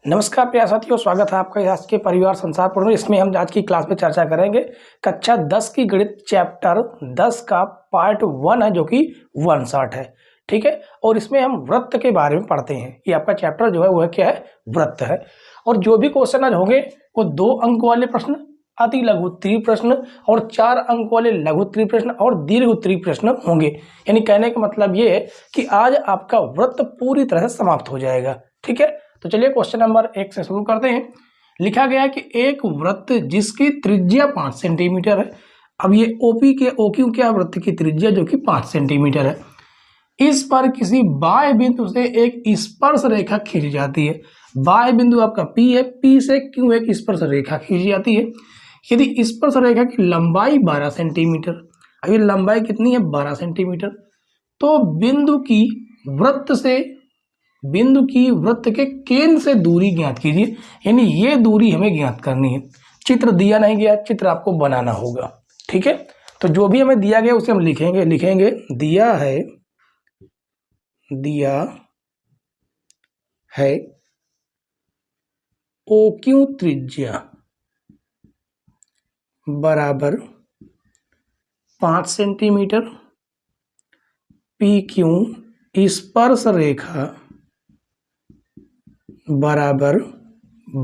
नमस्कार प्यारे साथियों, स्वागत है आपका आज के परिवार संसार पढ़ो। इसमें हम आज की क्लास में चर्चा करेंगे कक्षा 10 की गणित चैप्टर 10 का पार्ट 1 है, जो कि 1 शॉट है। ठीक है, और इसमें हम वृत्त के बारे में पढ़ते हैं। ये आपका चैप्टर जो है वो क्या है, वृत्त है। और जो भी क्वेश्चन आज होंगे वो 2 अंक वाले प्रश्न, अति लघु उत्तरीय प्रश्न और 4 अंक वाले लघु उत्तरीय प्रश्न और दीर्घ उत्तरीय प्रश्न होंगे। यानी कहने का मतलब ये है कि आज आपका वृत्त पूरी तरह से समाप्त हो जाएगा। ठीक है, तो चलिए क्वेश्चन नंबर 1 से शुरू करते हैं। लिखा गया है कि एक वृत्त जिसकी त्रिज्या 5 सेंटीमीटर है। अब ये ओपी के ओक्यू क्या वृत्त की त्रिज्या जो कि 5 सेंटीमीटर है। इस पर किसी बाह्य बिंदु से एक स्पर्श रेखा खींची जाती है। बाह्य बिंदु आपका पी है, पी से क्यू एक स्पर्श रेखा खींची जाती है। यदि स्पर्श रेखा की लंबाई 12 सेंटीमीटर, अब ये लंबाई कितनी है, 12 सेंटीमीटर, तो बिंदु की वृत्त के केंद्र से दूरी ज्ञात कीजिए। यानी ये दूरी हमें ज्ञात करनी है। चित्र दिया नहीं गया, चित्र आपको बनाना होगा। ठीक है, तो जो भी हमें दिया गया उसे हम लिखेंगे दिया है OQ त्रिज्या बराबर 5 सेंटीमीटर, PQ स्पर्श रेखा बराबर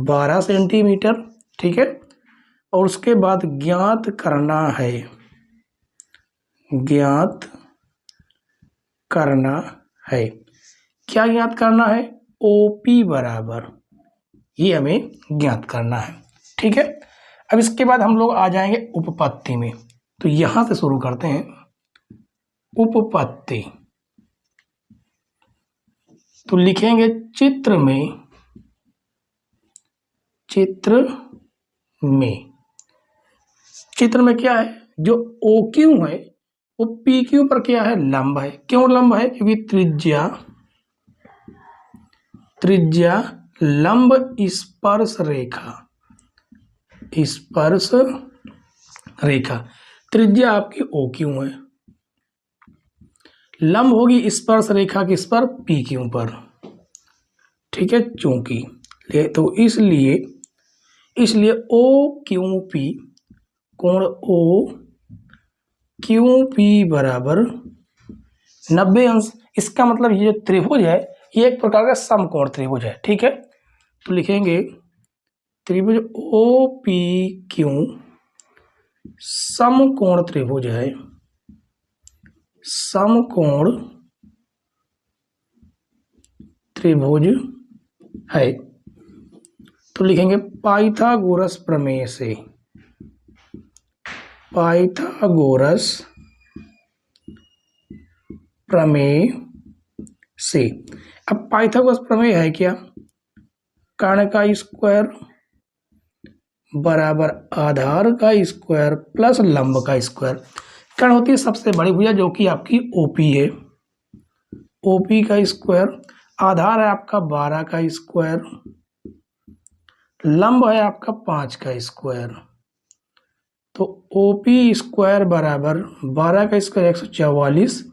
12 सेंटीमीटर। ठीक है, और उसके बाद ज्ञात करना है क्या ज्ञात करना है, OP बराबर, ये हमें ज्ञात करना है। ठीक है, अब इसके बाद हम लोग आ जाएंगे उपपत्ति में। तो यहां से शुरू करते हैं उपपत्ति। तो लिखेंगे चित्र में क्या है, जो OQ है वो PQ पर क्या है, लंब है। क्यों लंब है, क्योंकि त्रिज्या लंब स्पर्श रेखा त्रिज्या आपकी OQ है, लंब होगी स्पर्श रेखा किस पर, PQ पर। ठीक है, चूंकि तो इसलिए OQP कोण OQP बराबर 90 अंश। इसका मतलब ये जो त्रिभुज है ये एक प्रकार का समकोण त्रिभुज है। ठीक है, तो लिखेंगे त्रिभुज OPQ समकोण त्रिभुज है। तो लिखेंगे पाइथागोरस प्रमेय से अब पाइथागोरस प्रमेय है क्या, कर्ण का स्क्वायर बराबर आधार का स्क्वायर प्लस लंब का स्क्वायर। कर्ण होती है सबसे बड़ी भुजा जो कि आपकी OP है, OP का स्क्वायर, आधार है आपका 12 का स्क्वायर, लंब है आपका 5 का स्क्वायर। तो OP स्क्वायर बराबर 12 का स्क्वायर 144,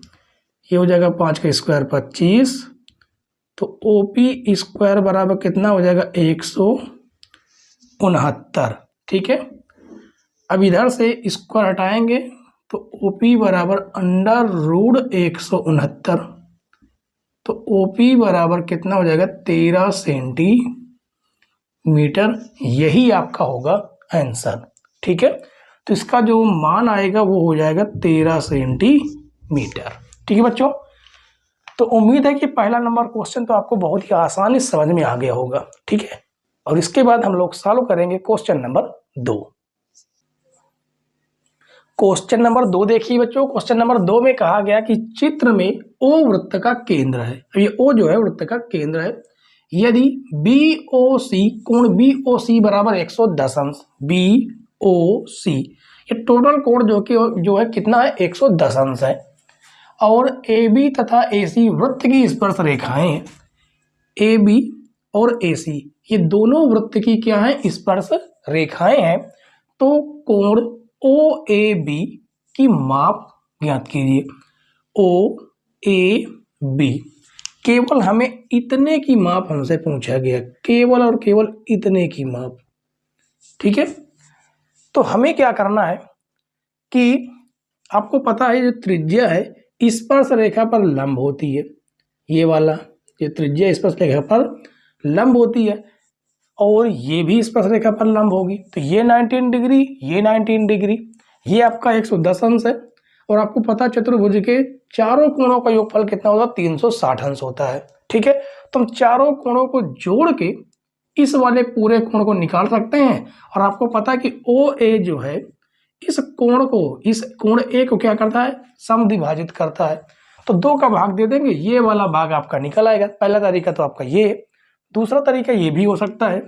ये हो जाएगा 5 का स्क्वायर 25। तो OP स्क्वायर बराबर कितना हो जाएगा, 169। ठीक है, अब इधर से स्क्वायर हटाएंगे तो OP बराबर √169। तो OP बराबर कितना हो जाएगा, 13 सेंटीमीटर। यही आपका होगा आंसर। ठीक है, तो इसका जो मान आएगा वो हो जाएगा 13 सेंटीमीटर। ठीक है बच्चों, तो उम्मीद है कि पहला नंबर क्वेश्चन तो आपको बहुत ही आसानी से समझ में आ गया होगा। ठीक है, और इसके बाद हम लोग सॉल्व करेंगे क्वेश्चन नंबर 2। क्वेश्चन नंबर 2 देखिए बच्चों, क्वेश्चन नंबर 2 में कहा गया कि चित्र में O वृत्त का केंद्र है। ये O जो है वृत्त का केंद्र है। यदि BOC कोण BOC बराबर 110 अंश, BOC ये टोटल कोण जो है कितना है, 110 अंश है। और AB तथा AC वृत्त की स्पर्श रेखाएं, AB और AC ये दोनों वृत्त की क्या है, स्पर्श रेखाएं हैं। तो कोण OAB की माप ज्ञात कीजिए। OAB केवल हमें इतने की माप हमसे पूछा गया, केवल और केवल इतने की माप। ठीक है, तो हमें क्या करना है कि आपको पता है जो त्रिज्या है स्पर्श रेखा पर लंब होती है, ये वाला ये त्रिज्या स्पर्श रेखा पर लंब होती है और ये भी स्पर्श रेखा पर लंब होगी, तो ये 19 डिग्री, ये 19 डिग्री, ये आपका 110 अंश है। और आपको पता चतुर्भुज के चारों कोणों का योगफल कितना होता है, 360 अंश होता है। ठीक है, तो हम चारों कोणों को जोड़ के इस वाले पूरे कोण को निकाल सकते हैं। और आपको पता है कि ओ ए जो है इस कोण ए को क्या करता है, समद्विभाजित करता है। तो 2 का भाग दे देंगे, ये वाला भाग आपका निकल आएगा। पहला तरीका तो आपका ये है। दूसरा तरीका ये भी हो सकता है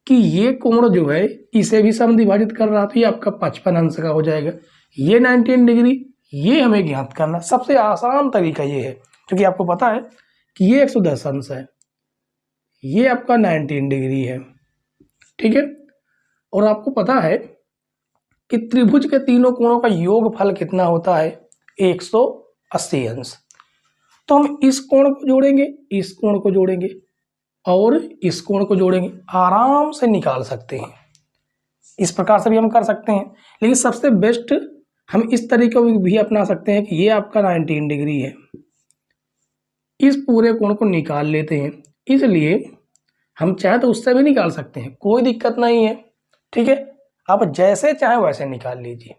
कि ये कोण जो है इसे भी समद्विभाजित कर रहा, तो ये आपका 55 अंश का हो जाएगा। ये 19 डिग्री, ये हमें ज्ञात करना। सबसे आसान तरीका ये है, क्योंकि आपको पता है कि ये 110 अंश है, ये आपका 19 डिग्री है। ठीक है, और आपको पता है कि त्रिभुज के तीनों कोणों का योगफल कितना होता है, 180 अंश। तो हम इस कोण को जोड़ेंगे, इस कोण को जोड़ेंगे और इस कोण को जोड़ेंगे, आराम से निकाल सकते हैं। इस प्रकार से भी हम कर सकते हैं, लेकिन सबसे बेस्ट हम इस तरीके को भी अपना सकते हैं कि ये आपका 19 डिग्री है, इस पूरे कोण को निकाल लेते हैं। इसलिए हम चाहे तो उससे भी निकाल सकते हैं, कोई दिक्कत नहीं है। ठीक है, आप जैसे चाहे वैसे निकाल लीजिए,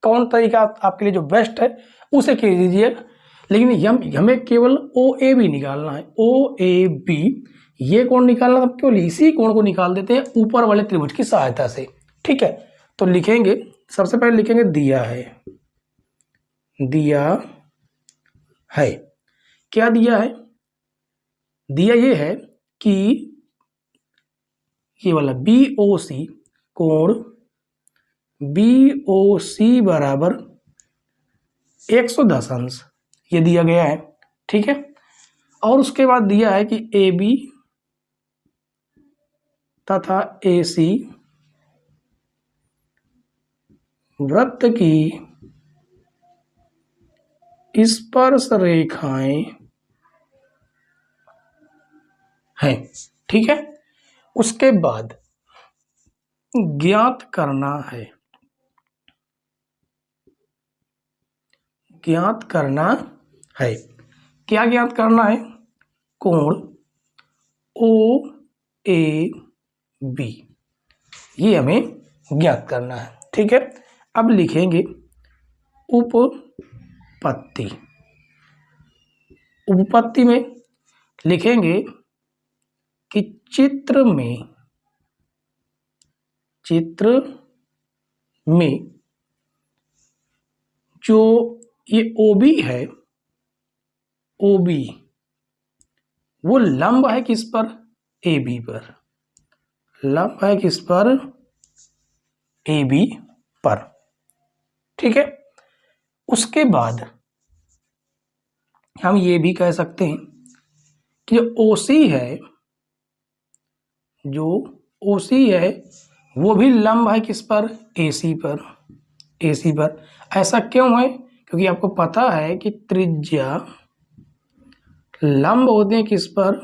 कौन तरीका आपके लिए जो बेस्ट है उसे कीजिए दीजिएगा। लेकिन हमें केवल ओ ए बी निकालना है, ओ ए बी ये कोण निकालना, हम केवल इसी कोण को निकाल देते हैं ऊपर वाले त्रिभुज की सहायता से। ठीक है, तो लिखेंगे, सबसे पहले लिखेंगे दिया है, दिया है। क्या दिया है, दिया ये है कि ये वाला बी ओ सी कोण बी ओ सी बराबर 110 अंश, ये दिया गया है। ठीक है, और उसके बाद दिया है कि ए बी तथा ए सी वृत्त की स्पर्श रेखाएं हैं। ठीक है, उसके बाद ज्ञात करना है, ज्ञात करना है। क्या ज्ञात करना है, कोण ओ ए बी, ये हमें ज्ञात करना है। ठीक है, अब लिखेंगे उपपत्ति। उपपत्ति में लिखेंगे कि चित्र में जो ये OB है, OB वो लंब है किस पर, AB पर, लंब है किस पर, AB पर। ठीक है, उसके बाद हम ये भी कह सकते हैं कि जो OC है, जो OC है वो भी लंब है किस पर, AC पर, AC पर। ऐसा क्यों है, क्योंकि आपको पता है कि त्रिज्या लंब होते हैं किस पर,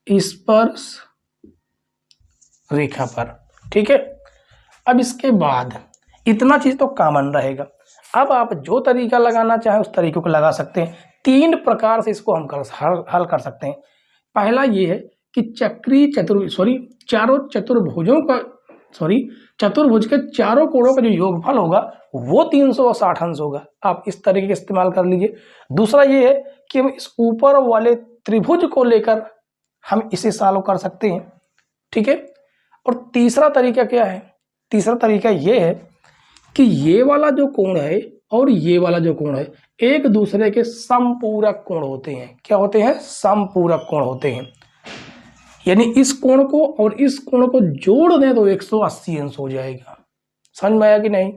स्पर्श रेखा पर। ठीक है, अब इसके बाद इतना चीज तो कॉमन रहेगा। अब आप जो तरीका लगाना चाहे उस तरीके को लगा सकते हैं। 3 प्रकार से इसको हम हल कर सकते हैं। पहला ये है कि चारों चतुर्भुजों का चतुर्भुज के चारों कोणों का जो योगफल होगा वो 360 अंश होगा। आप इस तरीके का इस्तेमाल कर लीजिए। दूसरा ये है कि हम इस ऊपर वाले त्रिभुज को लेकर हम इसे सॉल्व कर सकते हैं। ठीक है, और तीसरा तरीका क्या है, तीसरा तरीका ये है कि ये वाला जो कोण है और ये वाला जो कोण है एक दूसरे के समपूरक कोण होते हैं। क्या होते हैं, समपूरक कोण होते हैं। यानी इस कोण को और इस कोण को जोड़ दें तो 180 अंश हो जाएगा। समझ में आया कि नहीं?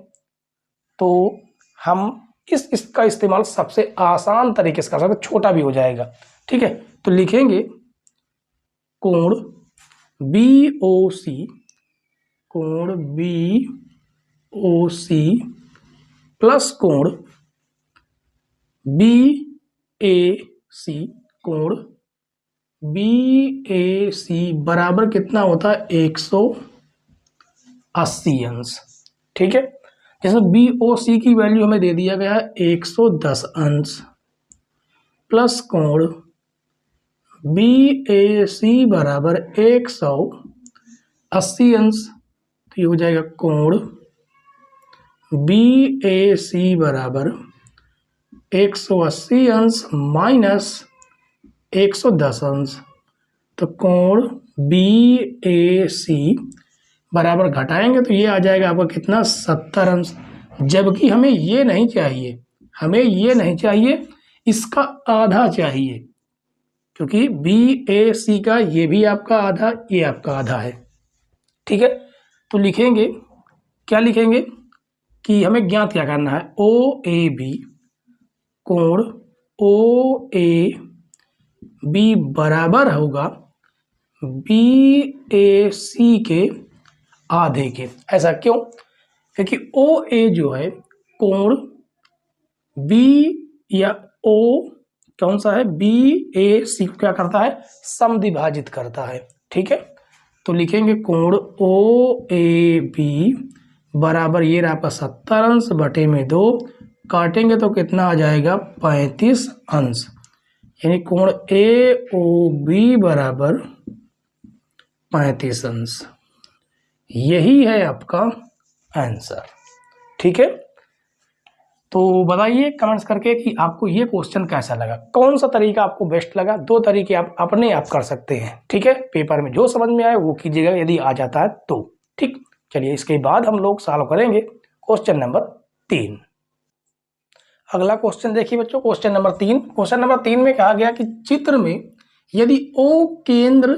तो हम इसका इस्तेमाल सबसे आसान तरीके से कर सकते, छोटा भी हो जाएगा। ठीक है, तो लिखेंगे कोण BOC, कोण BOC प्लस कोण BOD ए सी कोण BAC बराबर कितना होता है 180 अंश। ठीक है, जैसे BOC की वैल्यू हमें दे दिया गया है 110 अंश प्लस कोण BAC बराबर 180 अंश, तो ये हो जाएगा कोण BAC बराबर 180 अंश माइनस 110 अंश, तो कोण BAC बराबर घटाएंगे तो ये आ जाएगा आपका कितना 70 अंश। जबकि हमें ये नहीं चाहिए, हमें ये नहीं चाहिए, इसका आधा चाहिए, क्योंकि BAC का ये भी आपका आधा, ये आपका आधा है। ठीक है, तो लिखेंगे, क्या लिखेंगे कि हमें ज्ञात क्या करना है, OAB कोण OAB बराबर होगा BAC के आधे के। ऐसा क्यों? क्योंकि OA जो है कोण B या O कौन सा है, BAC को क्या करता है, समद्विभाजित करता है। ठीक है, तो लिखेंगे कोण OAB बराबर ये रहा आपका 70 अंश बटे में 2, काटेंगे तो कितना आ जाएगा 35 अंश, यानी कोण AOB बराबर 35 अंश। यही है आपका आंसर। ठीक है, तो बताइए कमेंट्स करके कि आपको ये क्वेश्चन कैसा लगा, कौन सा तरीका आपको बेस्ट लगा। दो तरीके आप अपने आप कर सकते हैं। ठीक है, पेपर में जो समझ में आए वो कीजिएगा यदि आ जाता है तो। ठीक, चलिए इसके बाद हम लोग सॉल्व करेंगे क्वेश्चन नंबर 3। अगला क्वेश्चन देखिए बच्चों, क्वेश्चन नंबर 3। क्वेश्चन नंबर 3 में कहा गया कि चित्र में यदि O केंद्र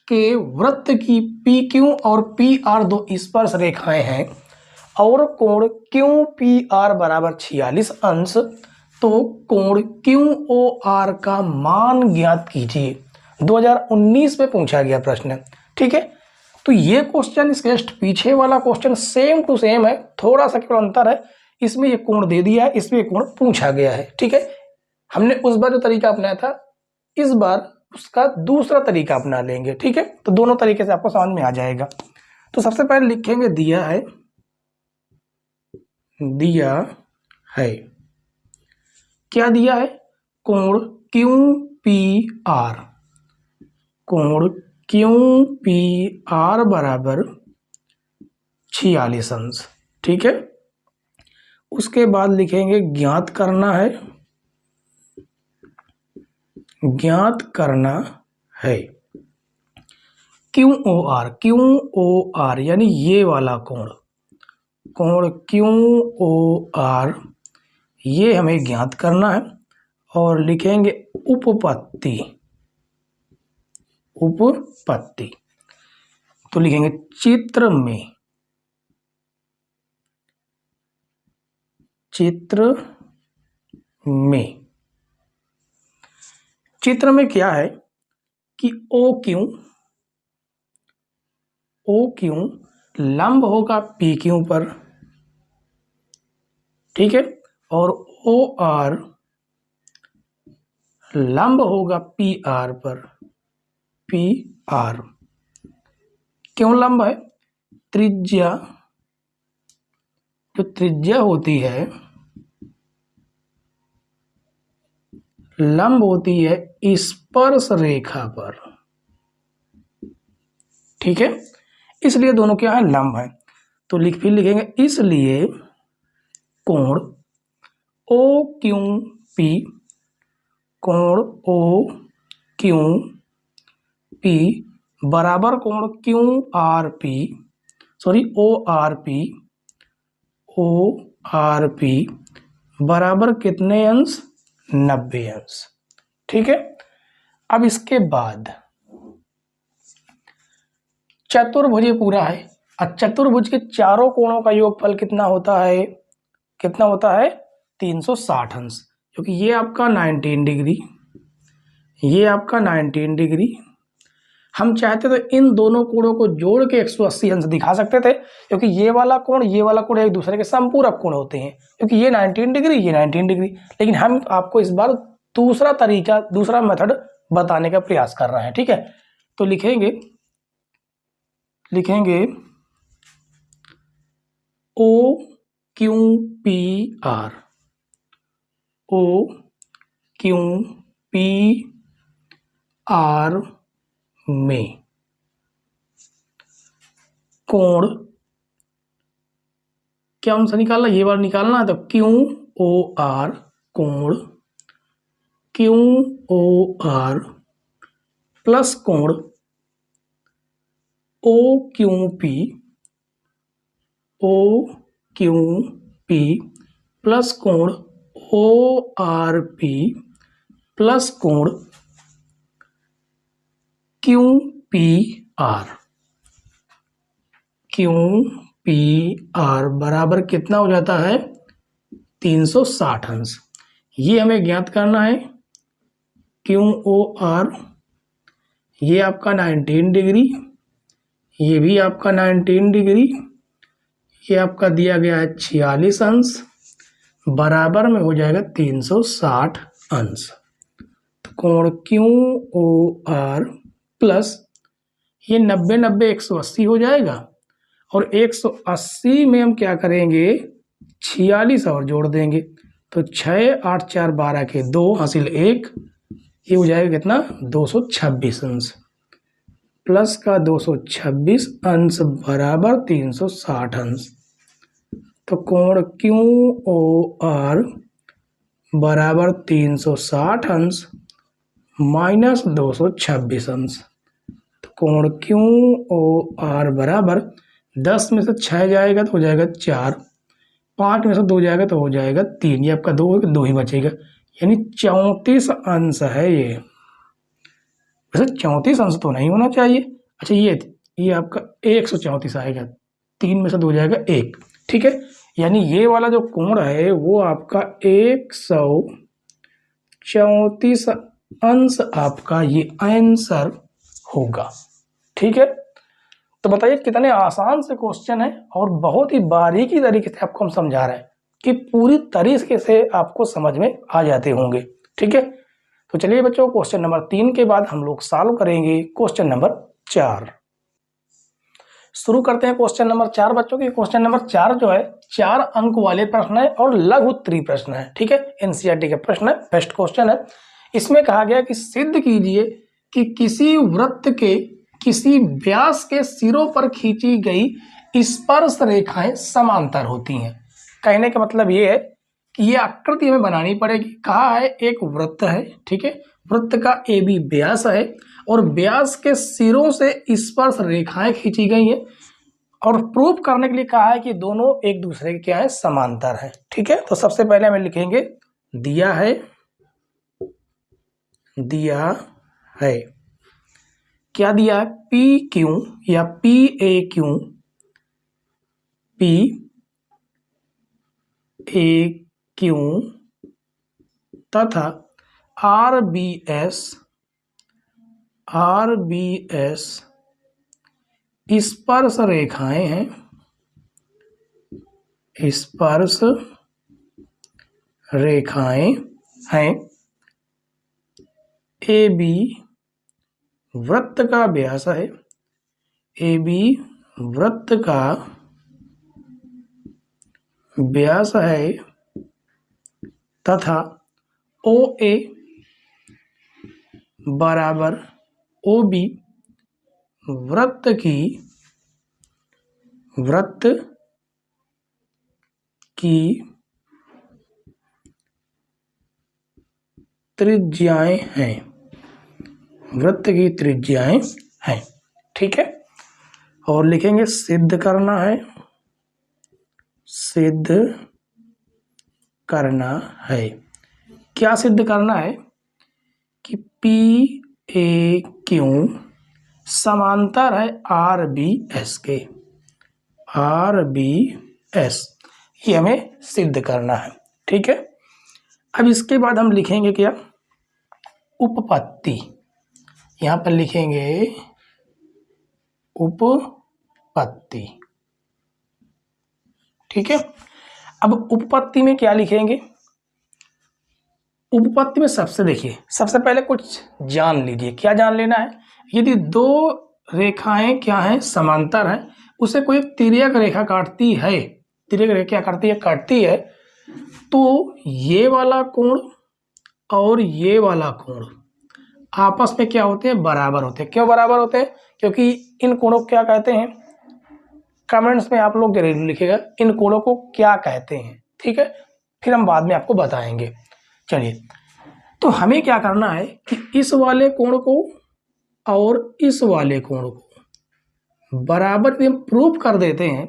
के वृत्त की PQ और PR दो स्पर्श रेखाएं हैं और कोण QPR बराबर 46 अंश, तो कोण QOR का मान ज्ञात कीजिए। 2019 में पूछा गया प्रश्न। ठीक है, तो ये क्वेश्चन इसके जस्ट पीछे वाला क्वेश्चन सेम टू सेम है, थोड़ा सा केवल अंतर है, इसमें ये कोण दे दिया है, इसमें ये कोण पूछा गया है। ठीक है, हमने उस बार जो तरीका अपनाया था, इस बार उसका दूसरा तरीका अपना लेंगे। ठीक है, तो दोनों तरीके से आपको समझ में आ जाएगा। तो सबसे पहले लिखेंगे दिया है, क्या दिया है, कोण QPR, कोण QPR बराबर 46 अंश। ठीक है, उसके बाद लिखेंगे ज्ञात करना है, ज्ञात करना है QOR यानी ये वाला कोण, कोण QOR ये हमें ज्ञात करना है। और लिखेंगे उपपत्ति, उपपत्ति, तो लिखेंगे चित्र में, चित्र में, चित्र में क्या है कि OQ लंब होगा PQ पर। ठीक है, और OR लंब होगा PR पर। PR क्यों लंब है, त्रिज्या, जो त्रिज्या होती है लंब होती है स्पर्श रेखा पर। ठीक है, इसलिए दोनों क्या है, लंब है। तो फिर लिखेंगे इसलिए कोण OQP, कोण OQP बराबर कोण ORP बराबर कितने अंश, 90 अंश। ठीक है, अब इसके बाद चतुर्भुज पूरा है। अब चतुर्भुज के चारों कोणों का योगफल कितना होता है, कितना होता है 360 अंश, क्योंकि ये आपका 19 डिग्री, ये आपका 19 डिग्री। हम चाहते तो इन दोनों कोणों को जोड़ के 180 अंश दिखा सकते थे, क्योंकि ये वाला कोण एक दूसरे के समपूरक कोण होते हैं, क्योंकि ये 19 डिग्री, ये 19 डिग्री। लेकिन हम आपको इस बार दूसरा तरीका, दूसरा मेथड बताने का प्रयास कर रहे हैं। ठीक है, तो लिखेंगे O Q P R, O Q P R में कोण, क्या हमसे निकालना, ये बार निकालना है, तो क्यू ओ आर कोण, क्यू ओ आर प्लस कोण O Q P, O Q P plus कोण ओ आर पी प्लस कोण Q P R, Q P R बराबर कितना हो जाता है 360 अंश। ये हमें ज्ञात करना है। क्यू ओ आर ये आपका 19 डिग्री, ये भी आपका 19 डिग्री, ये आपका दिया गया है 46 अंश, बराबर में हो जाएगा 360 अंश। तो कोण क्यू ओ आर प्लस ये 90 90 180 हो जाएगा, और 180 में हम क्या करेंगे 46 और जोड़ देंगे, तो 6 8 4 12 के 2 हासिल 1, ये हो जाएगा कितना 226 अंश, प्लस का 226 अंश बराबर 360 अंश। तो कोण क्यू ओ आर बराबर 360 अंश माइनस 226 अंश। तो कोण क्यू ओ आर बराबर 10 में से 6 जाएगा तो हो जाएगा 4, 5 में से 2 जाएगा तो हो जाएगा 3, ये आपका 2 ही बचेगा, यानी 34 अंश है ये। वैसे 34 अंश तो नहीं होना चाहिए। अच्छा, ये आपका 134 आएगा, 3 में से 2 जाएगा 1। ठीक है, यानी ये वाला जो कोण है वो आपका 134 अंश आपका ये आंसर होगा। ठीक है, तो बताइए कितने आसान से क्वेश्चन है और बहुत ही बारीकी तरीके से आपको हम समझा रहे हैं कि पूरी तरीके से आपको समझ में आ जाते होंगे। ठीक है, तो चलिए बच्चों, क्वेश्चन नंबर 3 के बाद हम लोग सॉल्व करेंगे क्वेश्चन नंबर 4। शुरू करते हैं क्वेश्चन नंबर 4 बच्चों की। क्वेश्चन नंबर 4 जो है 4 अंक वाले प्रश्न है और लघु उत्तरीय प्रश्न है। ठीक है, एनसीईआरटी का प्रश्न है, बेस्ट क्वेश्चन है। इसमें कहा गया कि सिद्ध कीजिए कि किसी वृत्त के किसी व्यास के सिरों पर खींची गई स्पर्श रेखाएं समांतर होती हैं। कहने का मतलब ये है कि ये आकृति हमें बनानी पड़ेगी। कहा है एक वृत्त है, ठीक है, वृत्त का ए बी व्यास है और व्यास के सिरों से स्पर्श रेखाएं खींची गई हैं, और प्रूफ करने के लिए कहा है कि दोनों एक दूसरे के क्या है समांतर है। ठीक है, तो सबसे पहले हमें लिखेंगे दिया है क्या दिया है, पी क्यू या P A Q, P A Q तथा आर बी एस स्पर्श रेखाएं हैं, स्पर्श रेखाएं हैं। ए बी वृत्त का व्यास है, ए बी वृत्त का व्यास है तथा ओ ए बराबर ओ बी वृत्त की त्रिज्याएं हैं, वृत्त की त्रिज्याएं हैं। ठीक है, और लिखेंगे सिद्ध करना है, सिद्ध करना है। क्या सिद्ध करना है कि पी ए क्यू समांतर है आर बी एस के, आर बी एस, ये हमें सिद्ध करना है। ठीक है, अब इसके बाद हम लिखेंगे क्या, उपपत्ति। यहां पर लिखेंगे उपपत्ति। ठीक है, अब उपपत्ति में क्या लिखेंगे, उपपत्ति में सबसे देखिए, सबसे पहले कुछ जान लीजिए। क्या जान लेना है? यदि दो रेखाएं क्या हैं, समांतर हैं, उसे कोई तिर्यक रेखा काटती है, तिर्यक रेखा क्या काटती है, तो ये वाला कोण और ये वाला कोण आपस में क्या होते हैं, बराबर होते हैं। क्यों बराबर होते हैं? क्योंकि इन कोणों को क्या कहते हैं, कमेंट्स में आप लोग जरूर लिखिएगा इन कोणों को क्या कहते हैं, ठीक है, फिर हम बाद में आपको बताएंगे। चलिए, तो हमें क्या करना है कि इस वाले कोण को और इस वाले कोण को बराबर यदि हम प्रूफ कर देते हैं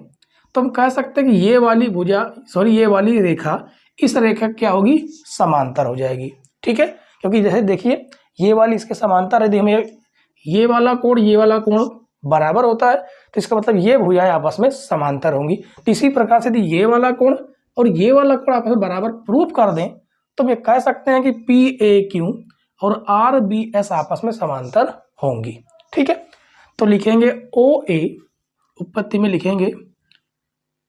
तो हम कह सकते हैं कि ये वाली भुजा ये वाली रेखा इस रेखा क्या होगी, समांतर हो जाएगी, ठीक है। क्योंकि जैसे देखिए ये वाली इसके समांतर, यदि हमें ये वाला कोण बराबर होता है तो इसका मतलब ये भुजाएं आपस में समांतर होंगी। तो इसी प्रकार से यदि ये वाला कोण और ये वाला कोण आपस में बराबर प्रूफ कर दें तो हम कह सकते हैं कि PAQ और RBS आपस में समांतर होंगी, ठीक है। तो लिखेंगे OA, उत्पत्ति में लिखेंगे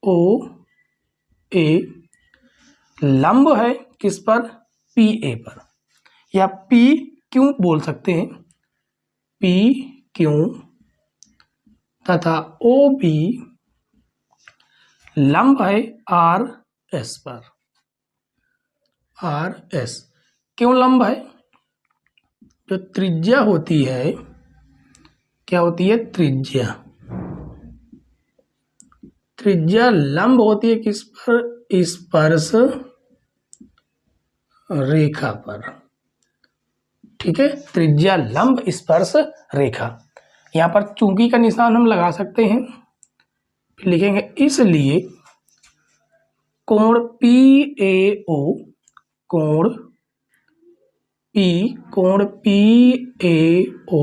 OA लंब है किस पर, PA पर, या PQ बोल सकते हैं, PQ, तथा OB लंब है RS पर। RS क्यों लंब है? जो त्रिज्या होती है, क्या होती है, त्रिज्या लंब होती है किस पर, स्पर्श रेखा पर, ठीक है। त्रिज्या लंब स्पर्श रेखा, यहां पर चूंकि का निशान हम लगा सकते हैं, फिर लिखेंगे इसलिए कोण PAO, कोण PAO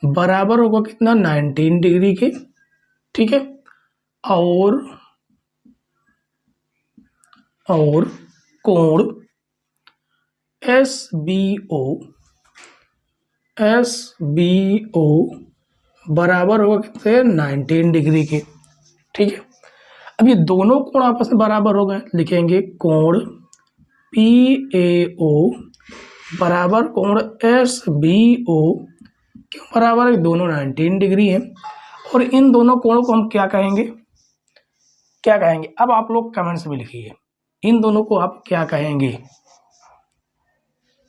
बराबर होगा कितना, 19 डिग्री के, ठीक है। और कोण SBO बराबर होगा कितने, 19 डिग्री के, ठीक है। अब ये दोनों कोण आपस में बराबर हो गए, लिखेंगे कोण PAO बराबर कोण SBO, क्यों बराबर है, दोनों 19 डिग्री है। और इन दोनों कोणों को हम क्या कहेंगे, अब आप लोग कमेंट्स में लिखिए इन दोनों को आप क्या कहेंगे।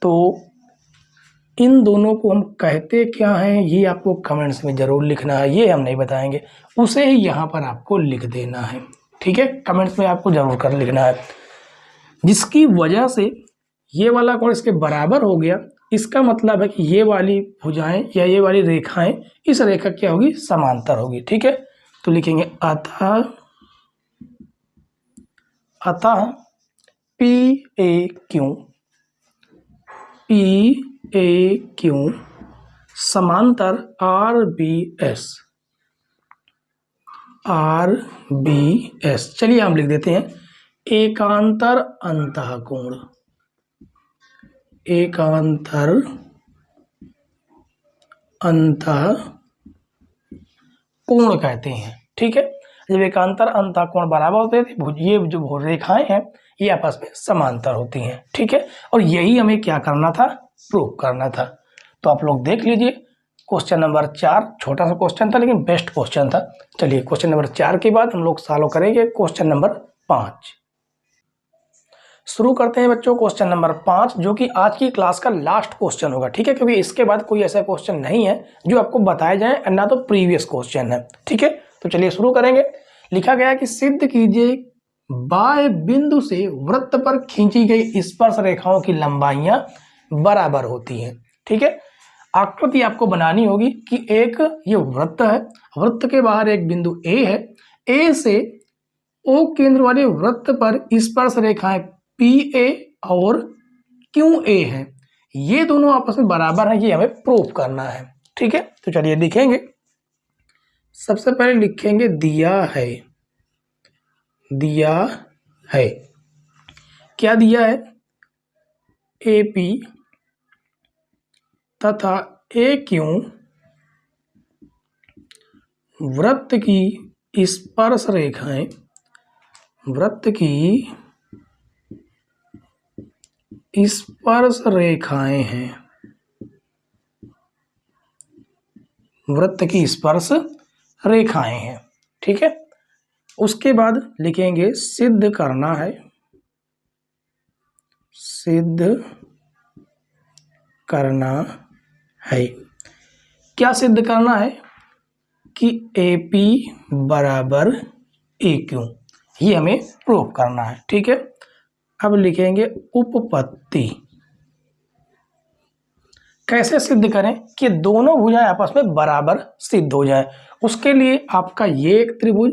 तो इन दोनों को हम कहते क्या हैं, ये आपको कमेंट्स में जरूर लिखना है, ये हम नहीं बताएंगे, उसे ही यहाँ पर आपको लिख देना है, ठीक है। कमेंट्स में आपको जरूर कर लिखना है, जिसकी वजह से ये वाला कोण इसके बराबर हो गया, इसका मतलब है कि ये वाली भुजाएं या ये वाली रेखाएं इस रेखा क्या होगी, समांतर होगी, ठीक है। तो लिखेंगे अतः PAQ समांतर RBS। चलिए हम लिख देते हैं एकांतर अंतःकोण, एकांतर अंतःकोण कहते हैं, ठीक है। जब एकांतर अंतःकोण बराबर होते हैं तो ये जो रेखाएं हैं ये आपस में समांतर होती हैं, ठीक है। और यही हमें क्या करना था, प्रूव करना था। तो आप लोग देख लीजिए क्वेश्चन नंबर 4, छोटा सा क्वेश्चन था लेकिन बेस्ट क्वेश्चन था। चलिए क्वेश्चन नंबर 4 के बाद हम लोग सॉल्व करेंगे क्वेश्चन नंबर 5। शुरू करते हैं बच्चों क्वेश्चन नंबर 5, जो कि आज की क्लास का लास्ट क्वेश्चन होगा, ठीक है। क्योंकि इसके बाद कोई ऐसा क्वेश्चन नहीं है जो आपको बताए जाए, ना तो प्रीवियस क्वेश्चन है, ठीक है। तो चलिए शुरू करेंगे। लिखा गया कि सिद्ध कीजिए बाह्य बिंदु से वृत्त पर खींची गई स्पर्श रेखाओं की लंबाइयां बराबर होती हैं, ठीक है। आकृति आपको बनानी होगी कि एक ये वृत्त है, वृत्त के बाहर एक बिंदु A है, A से O केंद्र वाले वृत्त पर स्पर्श रेखाएं PA और QA है, ये दोनों आपस में बराबर है, ये हमें प्रूफ करना है, ठीक है। तो चलिए लिखेंगे, सबसे पहले लिखेंगे दिया है, क्या दिया है, AP तथा AQ वृत्त की स्पर्श रेखाएं, वृत्त की स्पर्श रेखाएं हैं, वृत्त की स्पर्श रेखाएं हैं। ठीक है, उसके बाद लिखेंगे सिद्ध करना है, सिद्ध करना है। क्या सिद्ध करना है कि AP बराबर AQ, ये हमें प्रूव करना है। ठीक है, अब लिखेंगे उपपत्ति। कैसे सिद्ध करें कि दोनों भुजाएं आपस में बराबर सिद्ध हो जाए। उसके लिए आपका ये एक त्रिभुज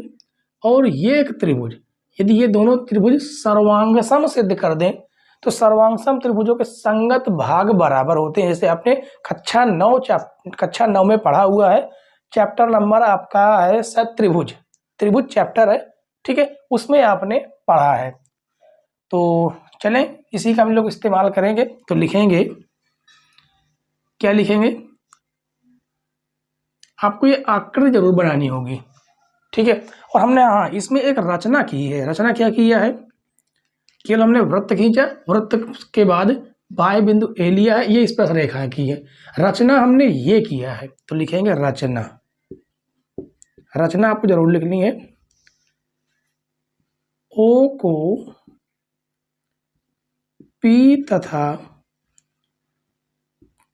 और ये एक त्रिभुज, यदि ये दोनों त्रिभुज सर्वांगसम सिद्ध कर दें तो सर्वांगसम त्रिभुजों के संगत भाग बराबर होते हैं। जैसे आपने कक्षा 9 में पढ़ा हुआ है, चैप्टर नंबर आपका है त्रिभुज, त्रिभुज चैप्टर है। ठीक है, उसमें आपने पढ़ा है। तो चलें इसी का हम लोग इस्तेमाल करेंगे। तो लिखेंगे, क्या लिखेंगे, आपको ये आकृति जरूर बनानी होगी। ठीक है, और हमने हाँ इसमें एक रचना की है। रचना क्या किया है, केवल हमने वृत्त खींचा, वृत्त के बाद बाह्य बिंदु ए लिया है, ये स्पर्श रेखाएं की है। रचना हमने ये किया है, तो लिखेंगे रचना। रचना आपको जरूर लिखनी है। ओ को P तथा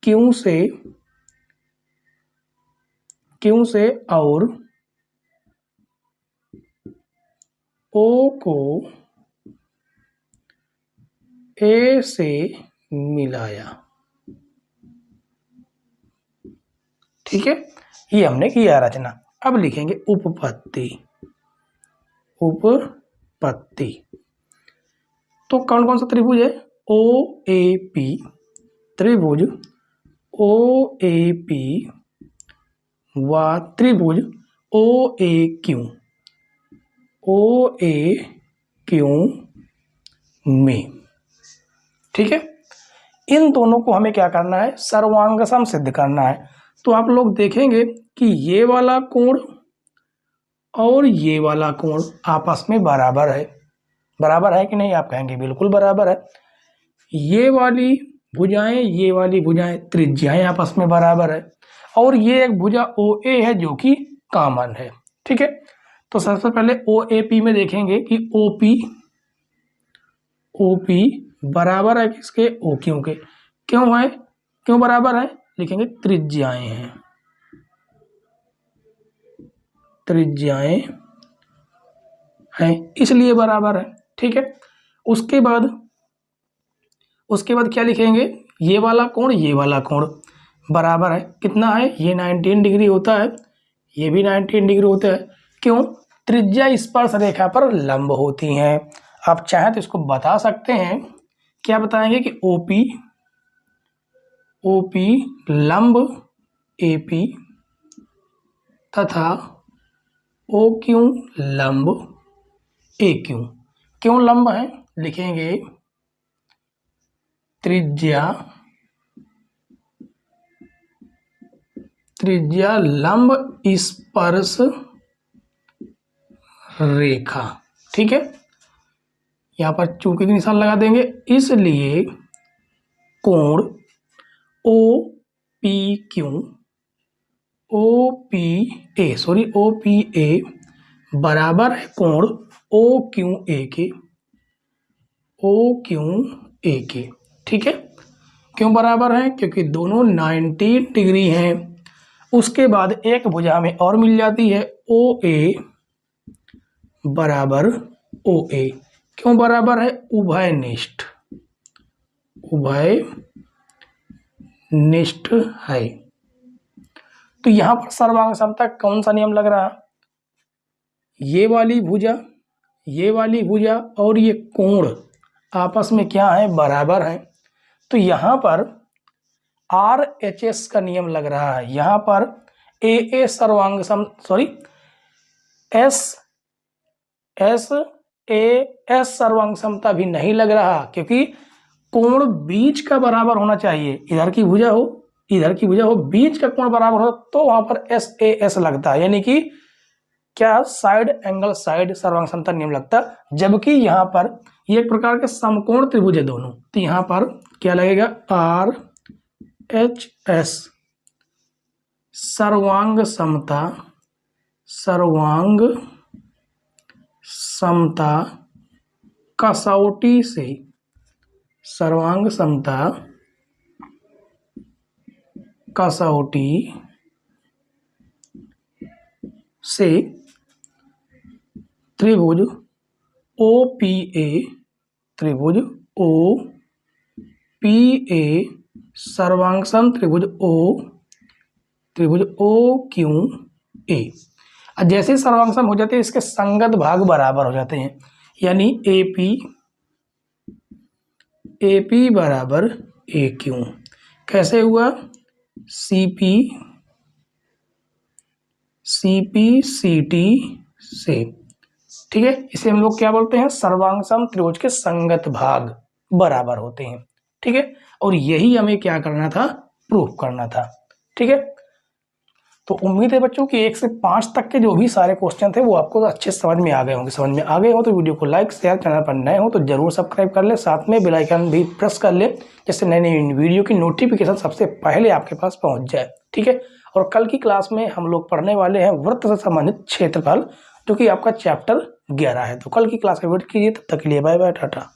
Q से और O को A से मिलाया। ठीक है, ये हमने किया रचना। अब लिखेंगे उपपत्ति। उपपत्ति तो कौन कौन सा त्रिभुज है, OAP त्रिभुज OAP व त्रिभुज OAQ में। ठीक है, इन दोनों को हमें क्या करना है, सर्वांगसम सिद्ध करना है। तो आप लोग देखेंगे कि ये वाला कोण और ये वाला कोण आपस में बराबर है। बराबर है कि नहीं, आप कहेंगे बिल्कुल बराबर है। ये वाली भुजाएं त्रिज्याएं आपस में बराबर है, और ये एक भुजा OA है जो कि कॉमन है। ठीक है, तो सबसे पहले OAP में देखेंगे कि OP बराबर है किसके, OQ के। क्यों है, क्यों बराबर है, लिखेंगे त्रिज्याएं हैं, त्रिज्याएं हैं इसलिए बराबर है। ठीक है, उसके बाद क्या लिखेंगे, ये वाला कोण बराबर है, कितना है, ये 19 डिग्री होता है, ये भी 19 डिग्री होता है। क्यों, त्रिज्या स्पर्श रेखा पर लंब होती हैं। आप चाहें तो इसको बता सकते हैं, क्या बताएंगे कि OP लंब AP तथा OQ लंब AQ। क्यों लंब है, लिखेंगे त्रिज्या लंब स्पर्श रेखा। ठीक है, यहां पर चूंकि निशान लगा देंगे, इसलिए कोण OPA बराबर है कोण OQA के। ठीक है, क्यों बराबर है, क्योंकि दोनों 90 डिग्री हैं। उसके बाद एक भुजा में और मिल जाती है, OA बराबर OA। क्यों बराबर है, उभयनिष्ठ है। तो यहां पर सर्वांग समता कौन सा नियम लग रहा है, ये वाली भुजा और ये कोण आपस में क्या है, बराबर है। तो यहां पर RHS का नियम लग रहा है। यहां पर AA SAS सर्वांग समता भी नहीं लग रहा, क्योंकि कोण बीच का बराबर होना चाहिए। इधर की भुजा हो, बीच का कोण बराबर हो तो वहां पर SAS लगता है, यानी कि क्या, साइड एंगल साइड सर्वांग समता नियम लगता। जबकि यहाँ पर ये एक प्रकार के समकोण त्रिभुज है दोनों, तो यहाँ पर क्या लगेगा, आर एच एस, सर्वांग समता, सर्वांग समता कसौटी से, सर्वांग समता कसौटी से त्रिभुज OPA, त्रिभुज OPA सर्वांगसम त्रिभुज OQA। अब जैसे सर्वांगसम हो जाते हैं इसके संगत भाग बराबर हो जाते हैं, यानी AP बराबर AQ। कैसे हुआ, CP/CT से, ठीक है। इसे हम लोग क्या बोलते हैं, सर्वांगसम त्रिभुज के संगत भाग बराबर होते हैं, ठीक है। और यही हमें क्या करना था, प्रूफ करना था, ठीक है। तो उम्मीद है बच्चों कि 1 से 5 तक के जो भी सारे क्वेश्चन थे वो आपको अच्छे समझ में आ गए होंगे। समझ में आ गए हो तो वीडियो को लाइक शेयर, चैनल पर नए हो तो जरूर सब्सक्राइब कर ले, साथ में बेल आइकन भी प्रेस कर ले, जिससे नई नई वीडियो की नोटिफिकेशन सबसे पहले आपके पास पहुंच जाए, ठीक है। और कल की क्लास में हम लोग पढ़ने वाले हैं वृत्त से संबंधित क्षेत्रफल, जो कि आपका चैप्टर 11 है। तो कल की क्लास में वेट कीजिए, तब तक के लिए बाय बाय, टाटा।